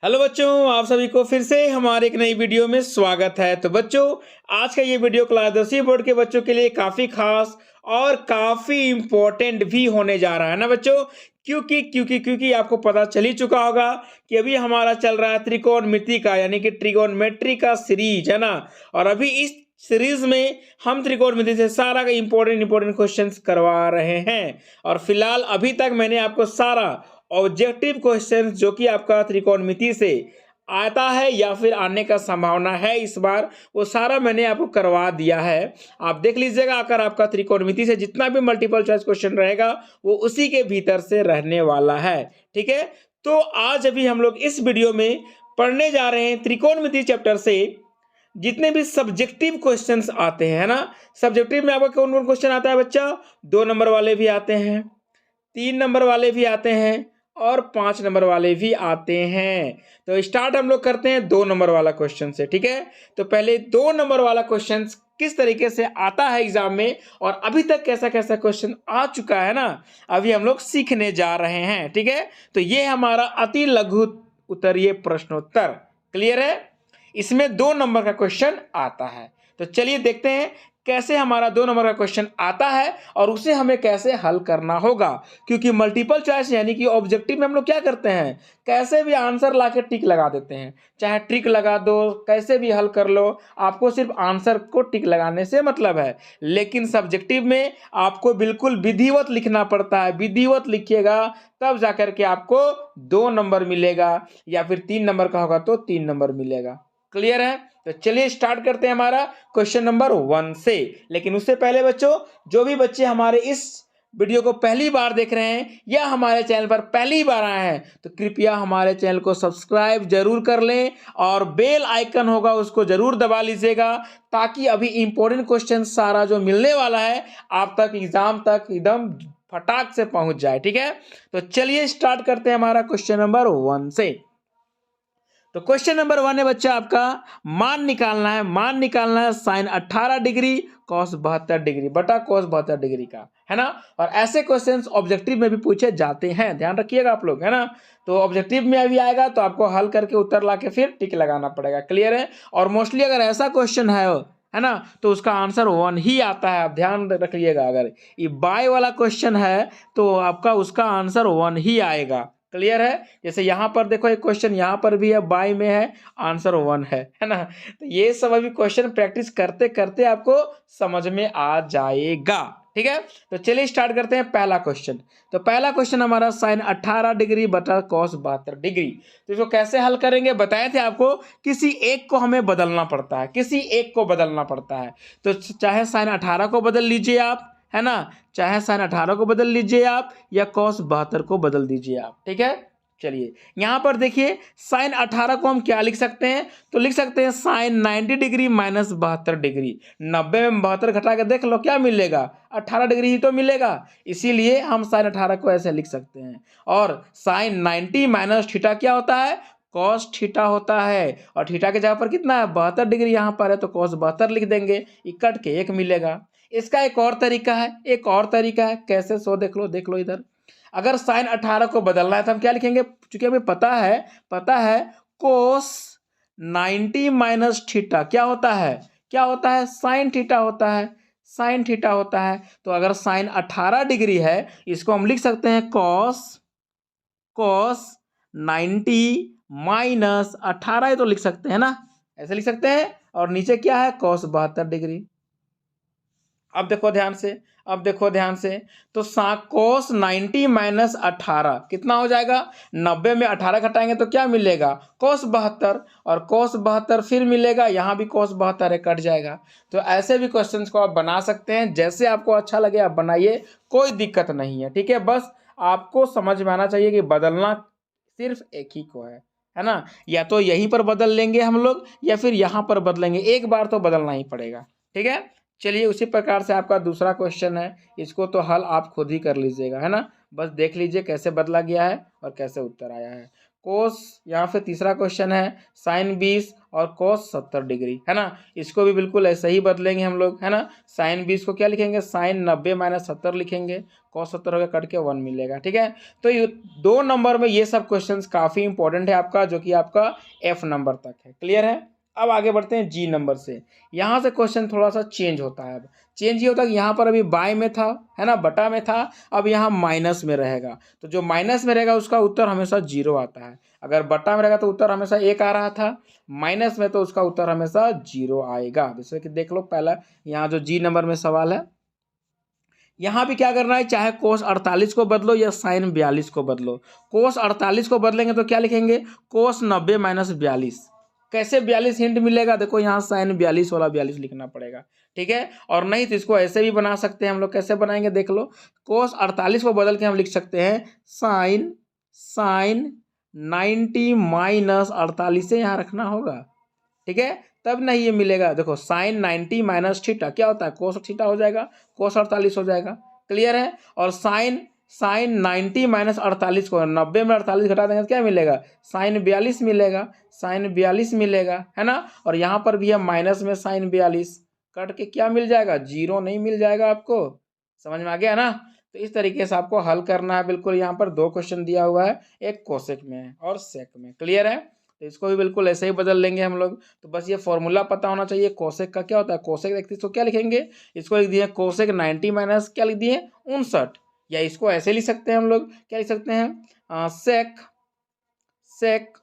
Hello बच्चों, आप सभी को फिर से हमारे एक नई वीडियो में स्वागत है। तो बच्चों, आज का ये वीडियो क्लास 10वीं बोर्ड के बच्चों के लिए काफ़ी खास और काफ़ी इम्पोर्टेंट भी होने जा रहा है ना बच्चों। क्योंकि आपको पता चल ही चुका होगा कि अभी हमारा चल रहा है त्रिकोणमिति का यानी कि ट्रिगोनमेट्री का सीरीज है ना। और अभी इस सीरीज में हम त्रिकोणमिति से सारा का इंपॉर्टेंट क्वेश्चंस करवा रहे हैं। और फिलहाल अभी तक मैंने आपको सारा ऑब्जेक्टिव क्वेश्चन जो कि आपका त्रिकोणमिति से आता है या फिर आने का संभावना है इस बार, वो सारा मैंने आपको करवा दिया है। आप देख लीजिएगा, अगर आपका त्रिकोणमिति से जितना भी मल्टीपल चॉइस क्वेश्चन रहेगा वो उसी के भीतर से रहने वाला है। ठीक है, तो आज अभी हम लोग इस वीडियो में पढ़ने जा रहे हैं त्रिकोणमिति चैप्टर से जितने भी सब्जेक्टिव क्वेश्चंस आते हैं, है ना। सब्जेक्टिव में आपका कौन कौन क्वेश्चन आता है बच्चा? 2 नंबर वाले भी आते हैं, 3 नंबर वाले भी आते हैं और 5 नंबर वाले भी आते हैं। तो स्टार्ट हम लोग करते हैं 2 नंबर वाला क्वेश्चन से। ठीक है, तो पहले 2 नंबर वाला क्वेश्चन किस तरीके से आता है एग्जाम में और अभी तक कैसा कैसा क्वेश्चन आ चुका है ना, अभी हम लोग सीखने जा रहे हैं। ठीक है, तो ये हमारा अति लघु उत्तरीय प्रश्नोत्तर क्लियर है। इसमें 2 नंबर का क्वेश्चन आता है। तो चलिए देखते हैं कैसे हमारा 2 नंबर का क्वेश्चन आता है और उसे हमें कैसे हल करना होगा। क्योंकि मल्टीपल चॉइस यानी कि ऑब्जेक्टिव में हम लोग क्या करते हैं, कैसे भी आंसर लाके टिक लगा देते हैं। चाहे ट्रिक लगा दो, कैसे भी हल कर लो, आपको सिर्फ आंसर को टिक लगाने से मतलब है। लेकिन सब्जेक्टिव में आपको बिल्कुल विधिवत लिखना पड़ता है। विधिवत लिखिएगा तब जाकर के आपको 2 नंबर मिलेगा, या फिर 3 नंबर का होगा तो 3 नंबर मिलेगा। क्लियर है? तो चलिए स्टार्ट करते हैं हमारा क्वेश्चन नंबर 1 से। लेकिन उससे पहले बच्चों, जो भी बच्चे हमारे इस वीडियो को पहली बार देख रहे हैं या हमारे चैनल पर पहली बार आए हैं तो कृपया हमारे चैनल को सब्सक्राइब जरूर कर लें और बेल आइकन होगा उसको जरूर दबा लीजिएगा, ताकि अभी इंपॉर्टेंट क्वेश्चन सारा जो मिलने वाला है आप तक एग्जाम तक एकदम फटाक से पहुंच जाए। ठीक है, तो चलिए स्टार्ट करते हैं हमारा क्वेश्चन नंबर 1 से। तो क्वेश्चन नंबर 1 है बच्चा आपका, मान निकालना है। मान निकालना है साइन 18 डिग्री कॉस 72 डिग्री बटा कॉस 72 डिग्री का, है ना। और ऐसे क्वेश्चंस ऑब्जेक्टिव में भी पूछे जाते हैं, ध्यान रखिएगा आप लोग, है ना। तो ऑब्जेक्टिव में अभी आएगा तो आपको हल करके उत्तर ला के फिर टिक लगाना पड़ेगा। क्लियर है? और मोस्टली अगर ऐसा क्वेश्चन है ना, तो उसका आंसर 1 ही आता है। आप ध्यान रखिएगा, अगर ये बाय वाला क्वेश्चन है तो आपका उसका आंसर 1 ही आएगा। क्लियर है? जैसे यहां पर देखो, एक क्वेश्चन यहां पर भी है, बाय में है, आंसर 1 है ना। तो ये सब अभी क्वेश्चन प्रैक्टिस करते करते आपको समझ में आ जाएगा। ठीक है, तो चलिए स्टार्ट करते हैं पहला क्वेश्चन। तो पहला क्वेश्चन हमारा साइन 18 डिग्री बटा कॉस 72 डिग्री। तो इसको कैसे हल करेंगे बताए थे आपको, किसी एक को हमें बदलना पड़ता है, किसी एक को बदलना पड़ता है। तो चाहे साइन 18 को बदल लीजिए आप, है ना, चाहे साइन 18 को बदल लीजिए आप या कॉस 72 को बदल दीजिए आप। ठीक है, चलिए यहां पर देखिए, साइन 18 को हम क्या लिख सकते हैं, तो लिख सकते हैं साइन 90 डिग्री माइनस 72 डिग्री। 90 में 72 घटा के देख लो क्या मिलेगा, 18 डिग्री ही तो मिलेगा। इसीलिए हम साइन 18 को ऐसे लिख सकते हैं। और साइन 90 माइनस थीटा क्या होता है, कॉस थीटा होता है। और थीटा के जगह पर कितना है, 72 डिग्री यहां पर है तो कॉस 72 लिख देंगे, कट के 1 मिलेगा। इसका एक और तरीका है, एक और तरीका है कैसे, सो देख लो इधर। अगर साइन 18 को बदलना है तो हम क्या लिखेंगे, चूंकि हमें पता है कोस 90 माइनस थीटा क्या होता है, साइन थीटा होता है, साइन थीटा होता है। तो अगर साइन 18 डिग्री है, इसको हम लिख सकते हैं कॉस 90 माइनस 18 ही तो लिख सकते हैं ना, ऐसे लिख सकते हैं। और नीचे क्या है, कॉस 72 डिग्री। अब देखो ध्यान से, तो कोस 90 माइनस 18 कितना हो जाएगा, 90 में 18 घटाएंगे तो क्या मिलेगा, कोस 72। और कोस 72 फिर मिलेगा, यहाँ भी कोस 72 है, कट जाएगा। तो ऐसे भी क्वेश्चंस को आप बना सकते हैं, जैसे आपको अच्छा लगे आप बनाइए, कोई दिक्कत नहीं है। ठीक है, बस आपको समझ में आना चाहिए कि बदलना सिर्फ एक ही को है ना। या तो यहीं पर बदल लेंगे हम लोग या फिर यहाँ पर बदलेंगे, एक बार तो बदलना ही पड़ेगा। ठीक है, चलिए उसी प्रकार से आपका दूसरा क्वेश्चन है, इसको तो हल आप खुद ही कर लीजिएगा, है ना। बस देख लीजिए कैसे बदला गया है और कैसे उत्तर आया है। कोस, यहाँ पे तीसरा क्वेश्चन है साइन 20 और कोस 70 डिग्री, है ना। इसको भी बिल्कुल ऐसे ही बदलेंगे हम लोग, है ना। साइन 20 को क्या लिखेंगे, साइन 90 माइनस 70 लिखेंगे, कोस 70 हो गया, कट के 1 मिलेगा, ठीक है। तो ये 2 नंबर में ये सब क्वेश्चन काफ़ी इंपॉर्टेंट है आपका, जो कि आपका F नंबर तक है, क्लियर है। अब आगे बढ़ते हैं G नंबर से। यहाँ से क्वेश्चन थोड़ा सा चेंज होता है। अब चेंज ये होता है कि यहाँ पर अभी बाय में था, है ना, बटा में था, अब यहाँ माइनस में रहेगा। तो जो माइनस में रहेगा उसका उत्तर हमेशा 0 आता है। अगर बटा में रहेगा तो उत्तर हमेशा 1 आ रहा था, माइनस में तो उसका उत्तर हमेशा 0 आएगा। जैसे कि देख लो, पहला यहाँ जो G नंबर में सवाल है, यहाँ भी क्या करना है, चाहे कोस 48 को बदलो या साइन 42 को बदलो। कोस 48 को बदलेंगे तो क्या लिखेंगे, कोस 90 माइनस 42। कैसे 42 हिंट मिलेगा, देखो यहाँ साइन 42 वाला 42 लिखना पड़ेगा, ठीक है। और नहीं तो इसको ऐसे भी बना सकते हैं हम लोग, कैसे बनाएंगे देख लो। कोस 48 को बदल के हम लिख सकते हैं साइन 90 माइनस 48 से यहाँ रखना होगा, ठीक है, तब नहीं ये मिलेगा। देखो साइन 90 माइनस थीटा क्या होता है, कोस थीटा हो जाएगा, कोस 48 हो जाएगा, क्लियर है। और साइन 90 माइनस 48 को 90 में 48 घटा देंगे तो क्या मिलेगा, साइन 42 मिलेगा, साइन 42 मिलेगा, है ना। और यहाँ पर भी है माइनस में साइन 42, कट के क्या मिल जाएगा, 0 नहीं मिल जाएगा आपको। समझ में आ गया ना। तो इस तरीके से आपको हल करना है। बिल्कुल यहाँ पर 2 क्वेश्चन दिया हुआ है, एक कोसेक में है और सेक में, क्लियर है। तो इसको भी बिल्कुल ऐसे ही बदल लेंगे हम लोग। तो बस ये फॉर्मूला पता होना चाहिए, कोसेक का क्या होता है। कोसेक देखते इसको क्या लिखेंगे, इसको लिख दिए कोसेक 90 माइनस क्या लिख दिए 59, या इसको ऐसे लिख सकते हैं हम लोग, क्या लिख सकते हैं, सेक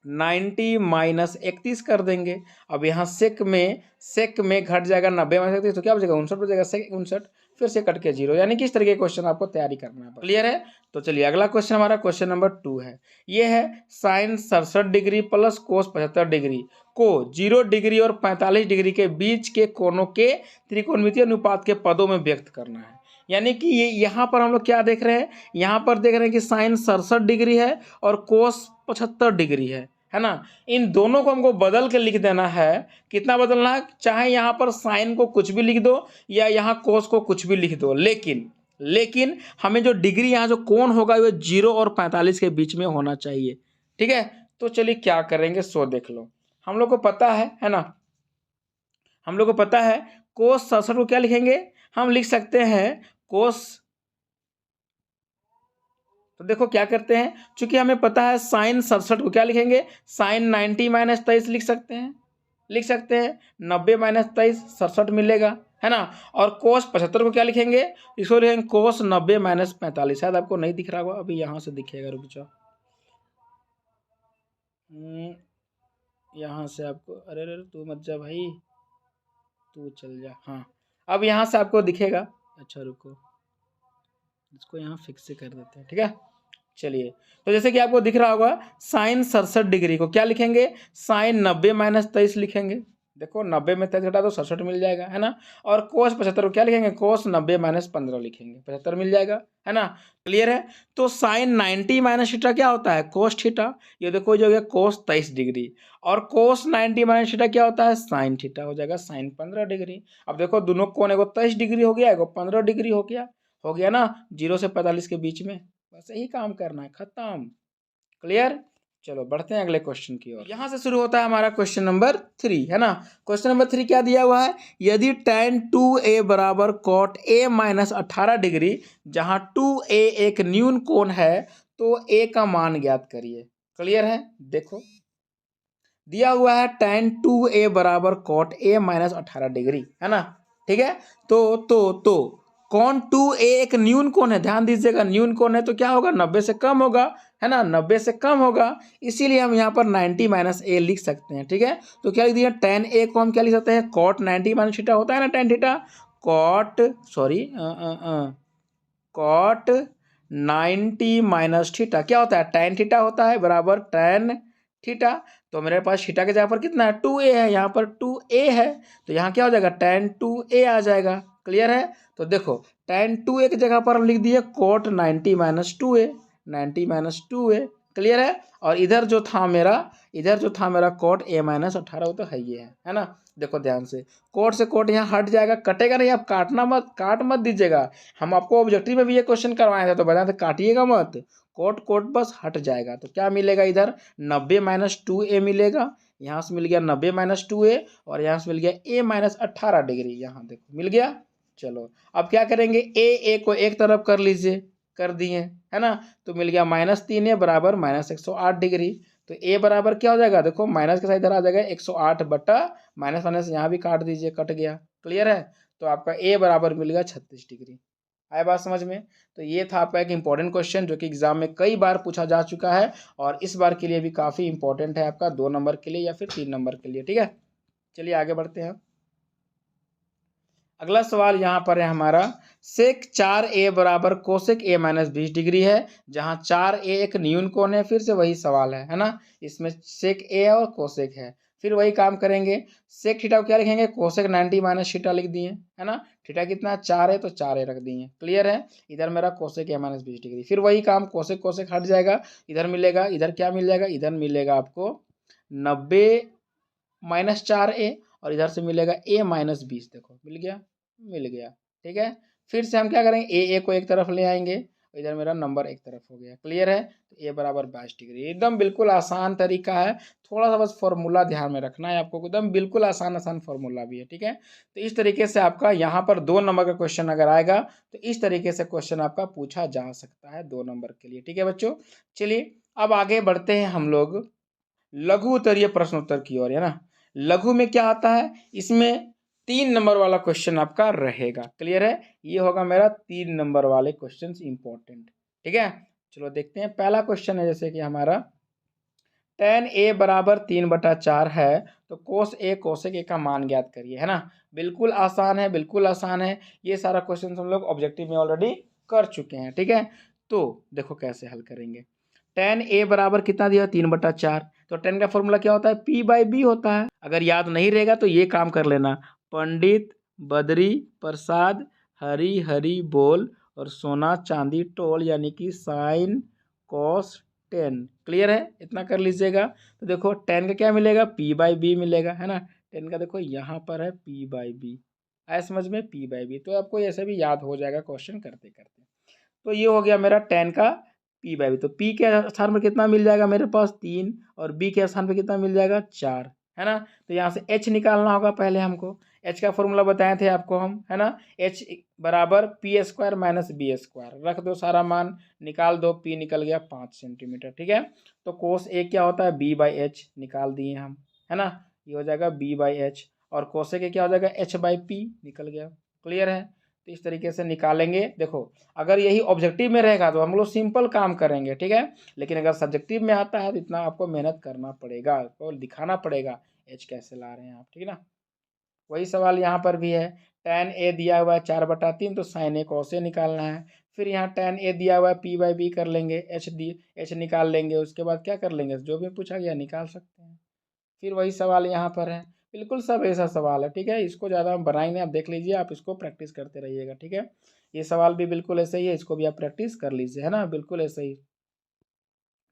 90 माइनस 31 कर देंगे। अब यहाँ सेक में घट जाएगा 90 माइनस 31, तो क्या बचेगा 59 बचेगा, सेक 59, फिर से कट के 0, यानी कि इस तरीके के क्वेश्चन आपको तैयारी करना है, क्लियर है। तो चलिए अगला क्वेश्चन हमारा क्वेश्चन नंबर 2 है। ये है sine 67 degree plus cos 75 degree को 0 डिग्री और 45 डिग्री के बीच के कोणों के त्रिकोणमितीय अनुपात के पदों में व्यक्त करना है। यानी कि ये यहाँ पर हम लोग क्या देख रहे हैं, यहाँ पर देख रहे हैं कि साइन 67 डिग्री है और कोस 75 डिग्री है ना। इन दोनों को हमको बदल के लिख देना है। कितना बदलना है, चाहे यहाँ पर साइन को कुछ भी लिख दो या यहाँ कोस को कुछ भी लिख दो, लेकिन हमें जो डिग्री यहाँ जो कोण होगा वो 0 और 45 के बीच में होना चाहिए, ठीक है। तो चलिए क्या करेंगे, सो देख लो। हम लोग को पता है ना, हम लोग को पता है कोस 67 को क्या लिखेंगे, हम लिख सकते हैं कोस। तो देखो क्या करते हैं, चूंकि हमें पता है साइन 67 को क्या लिखेंगे, साइन 90 माइनस 23 लिख सकते हैं 90 माइनस 23 67 मिलेगा, है ना। और कोस 75 को क्या लिखेंगे, इसको लिखेंगे कोस 90 माइनस 45। शायद आपको नहीं दिख रहा होगा, अभी यहाँ से दिखेगा, रुक जाओ, यहाँ से आपको, अरे तू मत जा भाई, तू चल जा, हाँ अब यहाँ से आपको दिखेगा। अच्छा रुको, इसको यहाँ फिक्स से कर देते हैं, ठीक है। चलिए, तो जैसे कि आपको दिख रहा होगा साइन 67 डिग्री को क्या लिखेंगे, साइन 90 माइनस 23 लिखेंगे। देखो 90 में 23 घटा दो 67 मिल जाएगा, है ना। और कोस 75 को क्या लिखेंगे, कोस 90 माइनस 15 लिखेंगे, 75 मिल जाएगा, है ना। क्लियर है। तो साइन 90 माइनस थीटा क्या होता है, कोस थीटा। ये देखो जो हो गया कोस 23 डिग्री, और कोस 90 माइनस थीटा क्या होता है, साइन थीटा हो जाएगा, साइन 15 डिग्री। अब देखो दोनों कोण, एगो 23 डिग्री हो गया, एगो 15 डिग्री हो गया ना, 0 से 45 के बीच में। बस यही काम करना है, खत्म, क्लियर। चलो बढ़ते हैं अगले क्वेश्चन की ओर। यहां से शुरू होता है हमारा क्वेश्चन नंबर 3, है ना। क्वेश्चन नंबर 3 क्या दिया हुआ है, यदि tan 2a बराबर cot a माइनस 18 डिग्री, जहां 2a एक न्यून कोण है, तो a का मान ज्ञात करिए। क्लियर है। देखो दिया हुआ है tan 2a बराबर cot a माइनस 18 डिग्री, है ना, ठीक है। तो कौन 2a एक न्यून कोण है, ध्यान दीजिएगा, न्यून कोण है तो क्या होगा, 90 से कम होगा, है ना, 90 से कम होगा, इसीलिए हम यहाँ पर 90 माइनस a लिख सकते हैं, ठीक है। तो क्या लिख दिया, tan a को हम क्या लिख सकते हैं, cot 90 माइनस थीटा होता है ना, tan theta, cot 90 minus theta क्या होता है, tan थीटा होता है, बराबर tan थीटा। तो मेरे पास थीटा के जगह पर कितना है, 2a है, यहाँ पर 2a है, तो यहाँ क्या हो जाएगा, tan 2a आ जाएगा। क्लियर है। तो देखो tan 2a की जगह पर हम लिख दिए cot 90 minus 2a, 90 minus 2a, clear है। और इधर जो था मेरा कोट a माइनस 18 वो तो है ना। देखो ध्यान से, कोट से कोट यहाँ हट जाएगा, कटेगा नहीं। आप काट मत दीजिएगा। हम आपको ऑब्जेक्टिव में भी ये क्वेश्चन करवाए थे तो बताए थे काटिएगा मत, कोट बस हट जाएगा। तो क्या मिलेगा इधर 90 माइनस 2a मिलेगा, यहाँ से मिल गया 90 माइनस 2a, और यहाँ से मिल गया a माइनस 18 डिग्री, यहाँ देखो मिल गया। चलो अब क्या करेंगे, ए को एक तरफ कर लीजिए, कर दिए है ना। तो मिल गया -3a बराबर -108 डिग्री। तो a बराबर क्या हो जाएगा, देखो माइनस के साथ इधर आ जाएगा 108 बटा माइनस माइनस यहाँ भी काट दीजिए, कट गया। क्लियर है। तो आपका a बराबर मिल गया 36 डिग्री। आए बात समझ में। तो ये था आपका एक इंपॉर्टेंट क्वेश्चन जो कि एग्जाम में कई बार पूछा जा चुका है, और इस बार के लिए भी काफ़ी इंपॉर्टेंट है आपका 2 नंबर के लिए या फिर 3 नंबर के लिए। ठीक है, चलिए आगे बढ़ते हैं। अगला सवाल यहाँ पर है हमारा, सेक 4a बराबर कोसेक a माइनस 20 डिग्री है, जहाँ 4a एक न्यून कोण है। फिर से वही सवाल है ना, इसमें सेक a और कोसेक है। फिर वही काम करेंगे, सेक थीटा को क्या लिखेंगे, कोसेक 90 माइनस थीटा लिख दिए है ना। थीटा कितना 4 है तो 4a रख दिए। क्लियर है। इधर मेरा कोसेक a माइनस 20 डिग्री। फिर वही काम, कोसेक हट जाएगा, इधर मिलेगा, इधर क्या मिल जाएगा, इधर मिलेगा आपको 90 माइनस 4a, और इधर से मिलेगा a माइनस 20। देखो मिल गया। ठीक है। फिर से हम क्या करेंगे, ए को एक तरफ ले आएंगे, इधर मेरा नंबर एक तरफ हो गया। क्लियर है। तो ए बराबर 22 डिग्री। एकदम बिल्कुल आसान तरीका है, थोड़ा सा बस फॉर्मूला ध्यान में रखना है आपको, एकदम बिल्कुल आसान फॉर्मूला भी है। ठीक है। तो इस तरीके से आपका यहाँ पर 2 नंबर का क्वेश्चन अगर आएगा तो इस तरीके से क्वेश्चन आपका पूछा जा सकता है 2 नंबर के लिए। ठीक है बच्चों, चलिए अब आगे बढ़ते हैं हम लोग लघु उत्तरीय प्रश्नोत्तर की ओर, है ना। लघु में क्या आता है, इसमें 3 नंबर वाला क्वेश्चन आपका रहेगा। क्लियर है। ये होगा मेरा 3 नंबर वाले क्वेश्चन इंपॉर्टेंट। ठीक है, चलो देखते हैं। पहला क्वेश्चन है जैसे कि हमारा tan a बराबर 3/4 है, तो कोस a कोसेक a का मान ज्ञात करिए, है ना। बिल्कुल आसान है। ये सारा क्वेश्चन हम लोग ऑब्जेक्टिव में ऑलरेडी कर चुके हैं। ठीक है, तो देखो कैसे हल करेंगे। tan a बराबर कितना दिया 3/4, तो tan का फॉर्मूला क्या होता है, p/b होता है। अगर याद नहीं रहेगा तो ये काम कर लेना, पंडित बद्री प्रसाद हरी हरी बोल और सोना चांदी टोल, यानी कि साइन कॉस 10। क्लियर है, इतना कर लीजिएगा। तो देखो 10 का क्या मिलेगा, p/b मिलेगा, है ना। 10 का देखो यहाँ पर है p/b, आया समझ में, p/b। तो आपको ऐसे भी याद हो जाएगा क्वेश्चन करते करते। तो ये हो गया मेरा 10 का p/b। तो p के स्थान पर कितना मिल जाएगा मेरे पास 3, और b के स्थान पर कितना मिल जाएगा 4, है ना। तो यहाँ से h निकालना होगा पहले हमको। h का फॉर्मूला बताए थे आपको हम, है ना। h बराबर p² माइनस b²। रख दो सारा मान, निकाल दो, p निकल गया 5 सेंटीमीटर। ठीक है। तो कोस a क्या होता है, b/h निकाल दिए हम, है ना। ये हो जाएगा b/h, और कोसेक क्या हो जाएगा h/p निकल गया। क्लियर है। तो इस तरीके से निकालेंगे। देखो अगर यही ऑब्जेक्टिव में रहेगा तो हम लोग सिंपल काम करेंगे, ठीक है। लेकिन अगर सब्जेक्टिव में आता है तो इतना आपको मेहनत करना पड़ेगा, तो दिखाना पड़ेगा एच कैसे ला रहे हैं आप, ठीक है ना। वही सवाल यहाँ पर भी है, tan a दिया हुआ है 4/3, तो sin a cos a निकालना है। फिर यहाँ tan a दिया हुआ है p/b कर लेंगे, h निकाल लेंगे, उसके बाद क्या कर लेंगे, जो भी पूछा गया निकाल सकते हैं। फिर वही सवाल यहाँ पर है, बिल्कुल सब ऐसा सवाल है। ठीक है, इसको ज़्यादा हम बनाएंगे, आप देख लीजिए, आप इसको प्रैक्टिस करते रहिएगा। ठीक है, ये सवाल भी बिल्कुल ऐसे ही है, इसको भी आप प्रैक्टिस कर लीजिए, है ना। बिल्कुल ऐसे ही,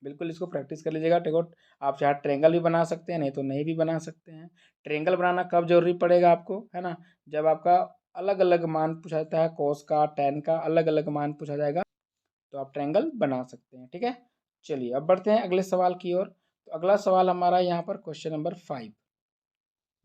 बिल्कुल इसको प्रैक्टिस कर लीजिएगा। देखो आप चाहे ट्रेंगल भी बना सकते हैं, नहीं तो नहीं भी बना सकते हैं। ट्रेंगल बनाना कब जरूरी पड़ेगा आपको, है ना, जब आपका अलग अलग मान पूछा जाता है, कोस का टैन का अलग अलग मान पूछा जाएगा, तो आप ट्रेंगल बना सकते हैं। ठीक है, चलिए अब बढ़ते हैं अगले सवाल की ओर। तो अगला सवाल हमारा यहाँ पर क्वेश्चन नंबर 5।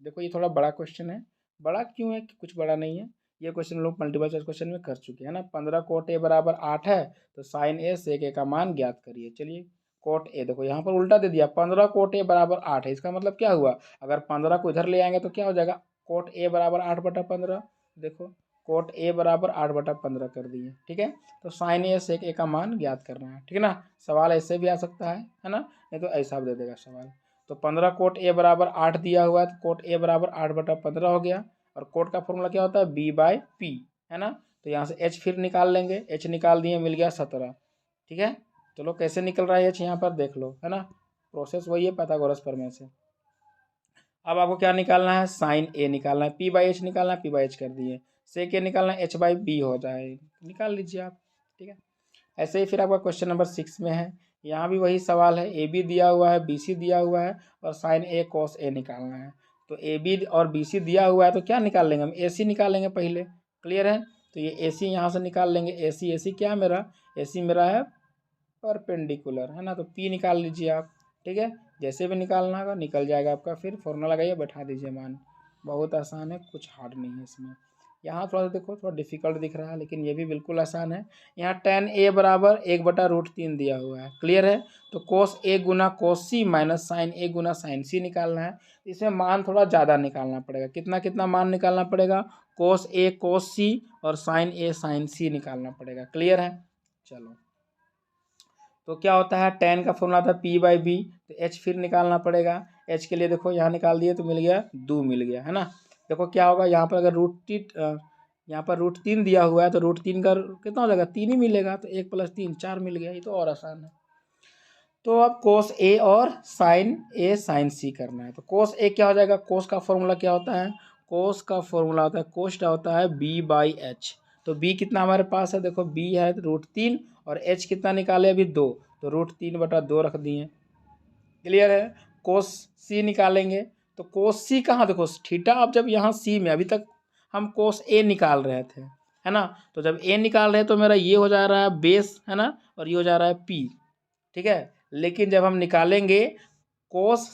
देखो ये थोड़ा बड़ा क्वेश्चन है। बड़ा क्यों है कि कुछ बड़ा नहीं है, ये क्वेश्चन लोग मल्टीपल चॉइस क्वेश्चन में कर चुके हैं ना। 15 कोट ए बराबर 8 है, तो साइन ए सेक ए का मान ज्ञात करिए। चलिए कोट ए, देखो यहाँ पर उल्टा दे दिया, 15 कोट ए बराबर 8 है, इसका मतलब क्या हुआ, अगर 15 को इधर ले आएंगे तो क्या हो जाएगा, कोट ए बराबर 8/15। देखो कोट ए बराबर 8/15 कर दिए। ठीक है, तो साइन ए सेक ए का मान ज्ञात करना है, ठीक है ना। सवाल ऐसे भी आ सकता है ना, नहीं तो ऐसा भी दे देगा सवाल। तो 15 कोट ए बराबर 8 दिया हुआ है, तो कोट ए बराबर 8/15 हो गया। और कोट का फॉर्मूला क्या होता है, b/p, है ना। तो यहाँ से h फिर निकाल लेंगे, h निकाल दिए, मिल गया 17। ठीक है, चलो कैसे निकल रहा है h, यहाँ पर देख लो, है ना। प्रोसेस वही है पाइथागोरस प्रमेय से। अब आपको क्या निकालना है, साइन ए निकालना है, p/h निकालना है, p/h कर दिए, सेक ए निकालना है, h/b हो जाए, निकाल लीजिए आप। ठीक है, ऐसे ही फिर आपका क्वेश्चन नंबर 6 में है, यहाँ भी वही सवाल है, ए बी दिया हुआ है, बी सी दिया हुआ है और साइन ए कॉस ए निकालना है। तो ए बी और बी सी दिया हुआ है तो क्या निकाल लेंगे हम, ए सी निकालेंगे पहले। क्लियर है, तो ये ए सी यहाँ से निकाल लेंगे। ए सी क्या मेरा, ए सी मेरा है परपेंडिकुलर, है ना। तो पी निकाल लीजिए आप, ठीक है। जैसे भी निकालना होगा निकल जाएगा आपका, फिर फॉर्मूला लगाइए, बैठा दीजिए मान। बहुत आसान है, कुछ हार्ड नहीं है इसमें। यहाँ थोड़ा सा देखो, थोड़ा डिफिकल्ट दिख रहा है, लेकिन ये भी बिल्कुल आसान है। यहाँ tan a बराबर 1/√3 दिया हुआ है। क्लियर है, तो cos a गुना cos c minus sine a गुना साइन c निकालना है। इसमें मान थोड़ा ज़्यादा निकालना पड़ेगा। कितना कितना मान निकालना पड़ेगा, cos a cos c और साइन a साइन c निकालना पड़ेगा। क्लियर है, चलो। तो क्या होता है, tan का फॉर्मूला था p/b, तो h फिर निकालना पड़ेगा। h के लिए देखो यहाँ निकाल दिए तो मिल गया 2 मिल गया, है ना। देखो क्या होगा, यहाँ पर अगर यहाँ पर √3 दिया हुआ है तो √3 का कितना हो जाएगा, 3 ही मिलेगा। तो 1 + 3 4 मिल गया, ये तो और आसान है। तो अब cos a और sin a sin c करना है। तो cos a क्या हो जाएगा, cos का फॉर्मूला क्या होता है, cos का फॉर्मूला होता है, cos क्या होता है b/h। तो b कितना हमारे पास है, देखो b है √3 और h कितना निकाले अभी 2, तो √3/2 रख दिए। क्लियर है, cos c निकालेंगे। तो cos c कहाँ, देखो थीटा, अब जब यहाँ c में अभी तक हम cos a निकाल रहे थे, है ना। तो जब a निकाल रहे हैं तो मेरा ये हो जा रहा है बेस, है ना, और ये हो जा रहा है p, ठीक है। लेकिन जब हम निकालेंगे cos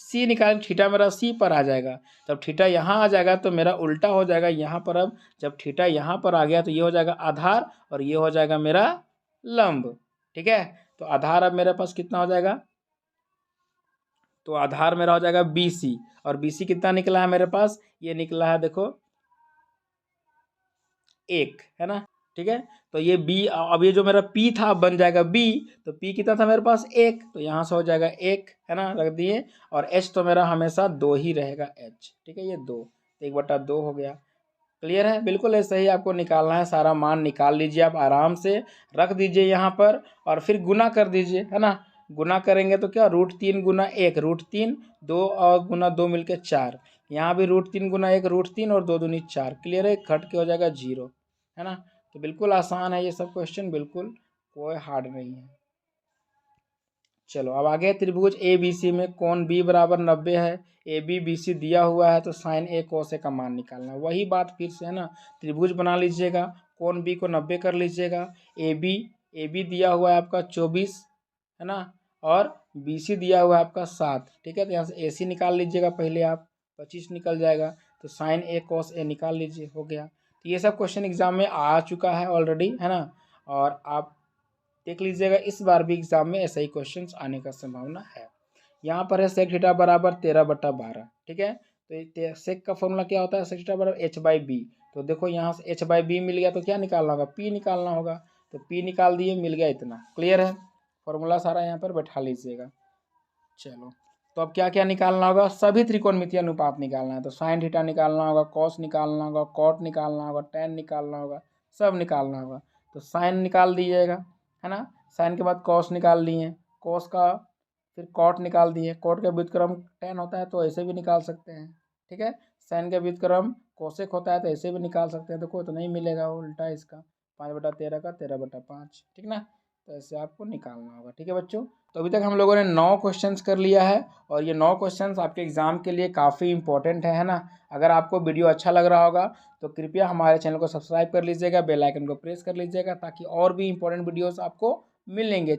c निकालेंगे, थीटा मेरा c पर आ जाएगा। जब थीटा यहाँ आ जाएगा तो मेरा उल्टा हो जाएगा यहाँ पर। अब जब थीटा यहाँ पर आ गया तो ये हो जाएगा आधार और ये हो जाएगा मेरा लंब, ठीक है। तो आधार अब मेरे पास कितना हो जाएगा, तो आधार मेरा हो जाएगा BC, और BC कितना निकला है मेरे पास, ये निकला है देखो 1, है ना, ठीक है। तो ये B, अब ये जो मेरा P था बन जाएगा B, तो P कितना था मेरे पास 1, तो यहाँ से हो जाएगा 1, है ना, रख दिए। और H तो मेरा हमेशा 2 ही रहेगा, H, ठीक है, ये 2, 1/2 हो गया। क्लियर है, बिल्कुल ऐसे ही आपको निकालना है। सारा मान निकाल लीजिए आप आराम से, रख दीजिए यहाँ पर और फिर गुना कर दीजिए, है ना। गुना करेंगे तो क्या, √3 गुना 1 √3, 2 और गुना 2 मिलके 4। यहाँ भी √3 गुना 1 √3 और 2 दूनी 4। क्लियर है, घट के हो जाएगा 0, है ना। तो बिल्कुल आसान है ये सब क्वेश्चन, बिल्कुल कोई हार्ड नहीं है। चलो अब आगे, त्रिभुज ए बी सी में कोण B बराबर 90 है। ए बी बी सी दिया हुआ है तो साइन ए cos ए का मान निकालना है। वही बात फिर से, है ना, त्रिभुज बना लीजिएगा, कोण B को 90 कर लीजिएगा। ए बी दिया हुआ है आपका 24, है ना, और बी सी दिया हुआ है आपका 7, ठीक है। तो यहाँ से ए सी निकाल लीजिएगा पहले आप, 25 निकल जाएगा। तो साइन ए cos ए निकाल लीजिए, हो गया। तो ये सब क्वेश्चन एग्जाम में आ चुका है ऑलरेडी, है ना, और आप देख लीजिएगा इस बार भी एग्जाम में ऐसा ही क्वेश्चन आने का संभावना है। यहाँ पर है sec थीटा बराबर 13/12, ठीक है। तो सेक का फॉर्मूला क्या होता है, sec थीटा बराबर h/b। तो देखो यहाँ से h/b मिल गया तो क्या निकालना होगा, p निकालना होगा। तो p निकाल दिए, मिल गया इतना। क्लियर है, फॉर्मूला सारा यहाँ पर बैठा लीजिएगा। चलो, तो अब क्या क्या निकालना होगा, सभी त्रिकोणमितीय अनुपात निकालना है। तो साइन थीटा निकालना होगा, कॉस निकालना होगा, कॉट निकालना होगा, टेन निकालना होगा, सब निकालना होगा। तो साइन निकाल दीजिएगा, है ना। साइन के बाद कॉस निकाल लिए, कॉस का फिर कॉट निकाल दिए। कॉट का व्युत्क्रम टेन होता है तो ऐसे भी निकाल सकते हैं, ठीक है। साइन का व्युत्क्रम कोसेक होता है तो ऐसे भी निकाल सकते हैं। देखो तो नहीं मिलेगा, उल्टा इसका 5/13 का 13/5, ठीक ना। तो ऐसे आपको निकालना होगा, ठीक है बच्चों। तो अभी तक हम लोगों ने 9 क्वेश्चंस कर लिया है और ये 9 क्वेश्चंस आपके एग्जाम के लिए काफ़ी इंपॉर्टेंट है ना। अगर आपको वीडियो अच्छा लग रहा होगा तो कृपया हमारे चैनल को सब्सक्राइब कर लीजिएगा, बेल आइकन को प्रेस कर लीजिएगा ताकि और भी इंपॉर्टेंट वीडियोस आपको मिलेंगे।